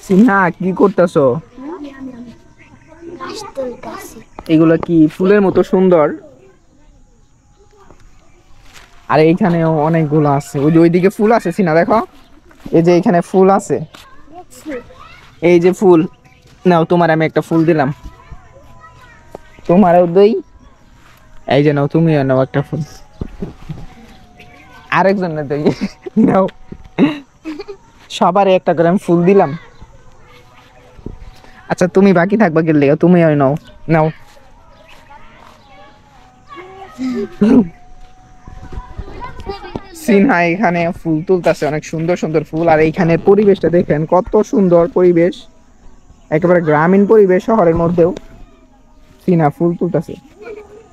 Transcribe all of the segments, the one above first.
সিনহা কি করতেছো? এগুলো কি ফুলের মতো সুন্দর? আর এইখানেও অনেকগুলো আছে, ওই যে ওইদিকে ফুল আছে সিনা দেখো, এই যে এখানে ফুল আছে, এই যে ফুল। নাও তোমার আমি একটা ফুল দিলাম, তোমারও দেই। এই যে নাও, তুমিও নাও একটা ফুল, আরেকজনের দেই। নাও, সবারই একটা করে আমি ফুল দিলাম। আচ্ছা তুমি বাকি থাকবা গেলে তুমি নাও, নাও। সিনহা এখানে ফুল তুলতেছে, অনেক সুন্দর সুন্দর ফুল। আর এইখানে পরিবেশটা দেখেন কত সুন্দর পরিবেশ, একেবারে গ্রামীণ পরিবেশ শহরের মধ্যেও। সিনহা ফুল তুলতেছে।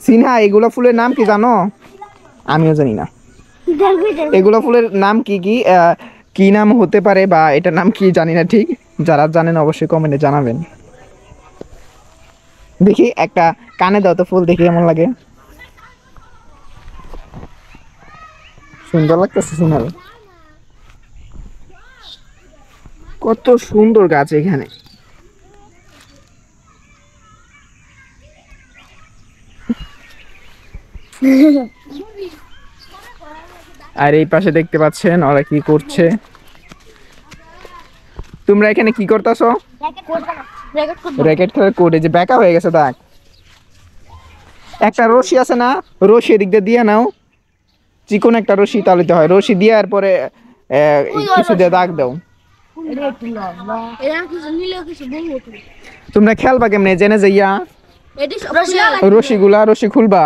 সিনহা এগুলো ফুলের নাম কি জানো? আমিও জানি না এগুলো ফুলের নাম কি কি, কি নাম হতে পারে বা এটার নাম কি জানি না ঠিক। যারা জানেন অবশ্যই কমেন্টে জানাবেন। দেখি একটা কানে দাও তো ফুল, দেখি কেমন লাগে। সুন্দর লাগতেছে সিনহার, কত সুন্দর গাছ এখানে। আর এই পাশে দেখতে পাচ্ছেন ওরা কি করছে। তোমরা এখানে কি করতেছো? র্যাকেট খেলার কোড। এই যে বেঁকা হয়ে গেছে দাগ, একটা রশি আছে না, রশি এদিক দিয়ে নাও, চিকন একটা রশি তাহলে হয়, রশি দিয়ে আর পরে কিছু দিয়ে দাগ দাও। তোমরা খেলবা কেমনে জেনে যাইয়া? রশি খুলবা,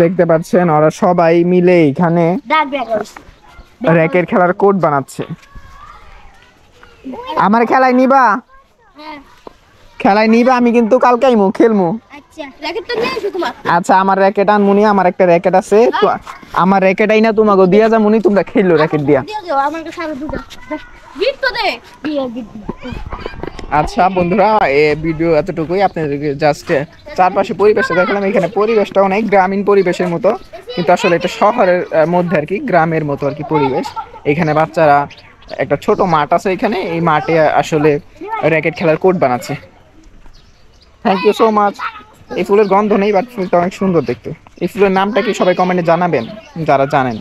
দেখতে পাচ্ছেন ওরা সবাই মিলে এখানে র্যাকেট খেলার কোড বানাচ্ছে। আমার খেলায় নিবা? খেলায় নিবা? আমি কিন্তু কালকে আইমু খেলমু। আচ্ছা আমার র্যাকেট আনমুনি, আমার একটা র্যাকেট আছে, আমার র্যাকেট আইনা তোমাকে দিয়া যামুনি, তোমরা খেললো র্যাকেট দিয়া। আচ্ছা বন্ধুরা, এই ভিডিও এতটুকুই। আপনাদেরকে জাস্ট চারপাশে পরিবেশটা দেখালাম। এখানে পরিবেশটা অনেক গ্রামীণ পরিবেশের মতো, কিন্তু আসলে এটা শহরের মধ্যে আর কি, গ্রামের মতো আর কি পরিবেশ। এখানে বাচ্চারা, একটা ছোট মাঠ আছে এখানে, এই মাঠে আসলে র্যাকেট খেলার কোর্ট বানাচ্ছে। Thank you so much. এই ফুলের গন্ধ নেই, বাট ফুলটা অনেক সুন্দর দেখতে। এই ফুলের নামটা কি সবাই কমেন্টে জানাবেন যারা জানেন।